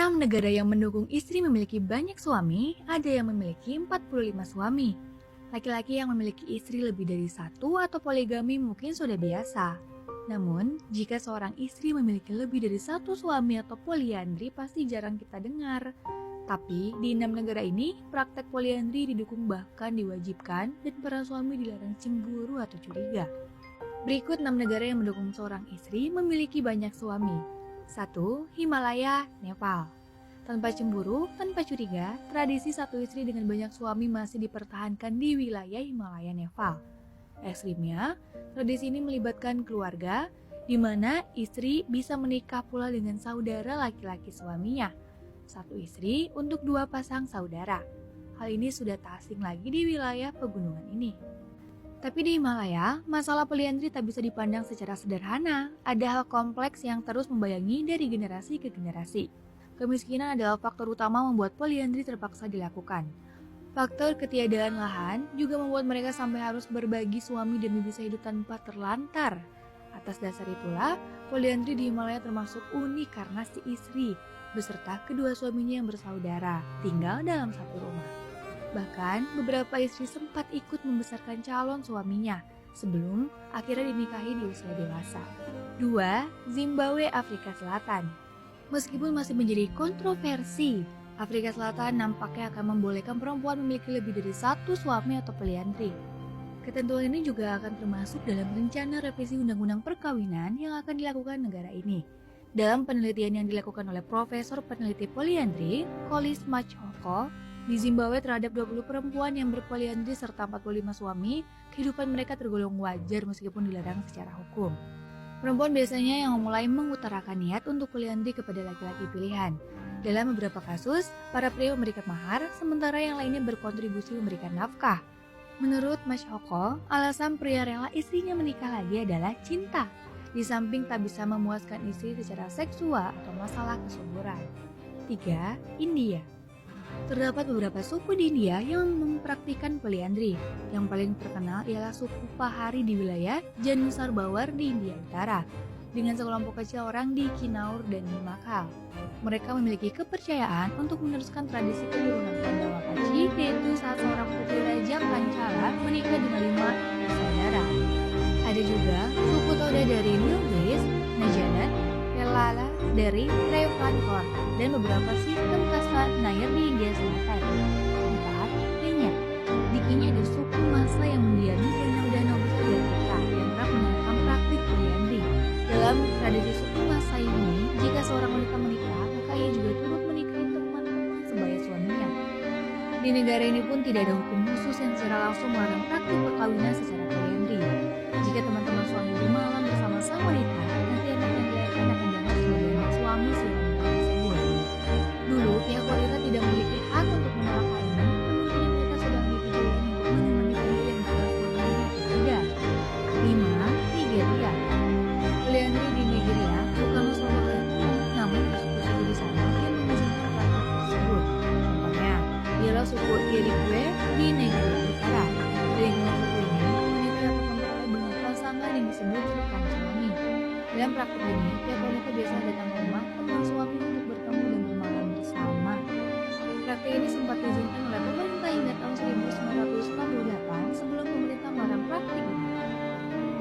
6 negara yang mendukung istri memiliki banyak suami, ada yang memiliki 45 suami. Laki-laki yang memiliki istri lebih dari satu atau poligami mungkin sudah biasa. Namun, jika seorang istri memiliki lebih dari satu suami atau poliandri pasti jarang kita dengar. Tapi, di 6 negara ini, praktek poliandri didukung bahkan diwajibkan dan para suami dilarang cemburu atau curiga. Berikut 6 negara yang mendukung seorang istri memiliki banyak suami. 1. Himalaya, Nepal. Tanpa cemburu, tanpa curiga, tradisi satu istri dengan banyak suami masih dipertahankan di wilayah Himalaya, Nepal. Ekstrimnya, tradisi ini melibatkan keluarga, di mana istri bisa menikah pula dengan saudara laki-laki suaminya. Satu istri untuk 2 pasang saudara. Hal ini sudah tak asing lagi di wilayah pegunungan ini. Tapi di Himalaya, masalah poliandri tak bisa dipandang secara sederhana. Ada hal kompleks yang terus membayangi dari generasi ke generasi. Kemiskinan adalah faktor utama membuat poliandri terpaksa dilakukan. Faktor ketiadaan lahan juga membuat mereka sampai harus berbagi suami demi bisa hidup tanpa terlantar. Atas dasar itulah, poliandri di Himalaya termasuk unik karena si istri beserta kedua suaminya yang bersaudara tinggal dalam satu rumah. Bahkan, beberapa istri sempat ikut membesarkan calon suaminya sebelum akhirnya dinikahi di usia dewasa. 2. Zimbabwe, Afrika Selatan. Meskipun masih menjadi kontroversi, Afrika Selatan nampaknya akan membolehkan perempuan memiliki lebih dari satu suami atau poliandri. Ketentuan ini juga akan termasuk dalam rencana revisi Undang-Undang Perkawinan yang akan dilakukan negara ini. Dalam penelitian yang dilakukan oleh Profesor Peneliti Poliandri, Kolis Machoko, di Zimbabwe terhadap 20 perempuan yang berpoliandri serta 45 suami, kehidupan mereka tergolong wajar meskipun dilarang secara hukum. Perempuan biasanya yang memulai mengutarakan niat untuk poliandri kepada laki-laki pilihan. Dalam beberapa kasus, para pria memberikan mahar, sementara yang lainnya berkontribusi memberikan nafkah. Menurut Machoko, alasan pria rela istrinya menikah lagi adalah cinta, di samping tak bisa memuaskan istri secara seksual atau masalah kesuburan. 3. India. Terdapat beberapa suku di India yang mempraktikkan poliandri. Yang paling terkenal ialah suku Pahari di wilayah Janusar Bawar di India Utara, dengan sekelompok kecil orang di Kinnaur dan Himachal. Mereka memiliki kepercayaan untuk meneruskan tradisi keturunan Pandawakaci, yaitu saat seorang putri Raja Panchala menikah dengan 5 saudara. Ada juga suku Toda dari Nilgiris, Najadat, Kelala dari Travancore, dan beberapa sistem kasta Nayar di India Selatan. 4. Kenya. Di Kenya ada suku Masa yang mendiami danau-danau besar dan kota yang kerap menerapkan praktik poliandri. Dalam tradisi suku Masa ini, jika seorang wanita menikah, maka ia juga turut menikahi teman-teman sebaya suaminya. Di negara ini pun tidak ada hukum khusus yang secara langsung melarang praktik perkawinan secara poliandri. Jika teman-teman suami bermalam bersama sang wanita, nanti anak yang dilahirkan akan dianggap sebagai anak suami si wanita tersebut. Dulu, pihak wanita tidak memiliki hak untuk menolak hal ini, namun kini mereka sudah memiliki pilihan untuk menemani pria yang telah suaminya atau tidak. 5. Nigeria. Poliandri di Nigeria bukanlah suatu hal yang umum, namun suku-suku di sana yang mengizinkan praktik tersebut. Contohnya, ialah suku Irigwe di Nigeria Utara. Di lingkungan suku ini, wanita dapat memperoleh bentuk pasangan yang disebut rekan suami. Dalam praktik ini, pihak wanita biasanya datang ke rumah teman suami untuk bertemu dan bermalam bersama. Praktik ini sempat diizinkan oleh pemerintah hingga tahun 1948 sebelum pemerintah melarang praktik ini.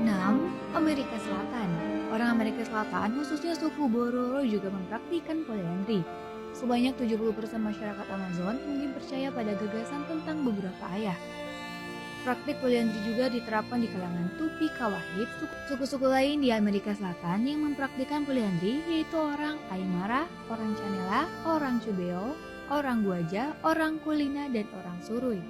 6. Amerika Selatan. Orang Amerika Selatan, khususnya suku Bororo, juga mempraktikkan poliandri. Sebanyak 70% masyarakat Amazon mungkin percaya pada gagasan tentang beberapa ayah. Praktik poliandri juga diterapkan di kalangan Tupi Kawahib, suku-suku lain di Amerika Selatan yang mempraktikkan poliandri, yaitu orang Aymara, orang Canela, orang Cubeo, orang Guaja, orang Kulina, dan orang Surui.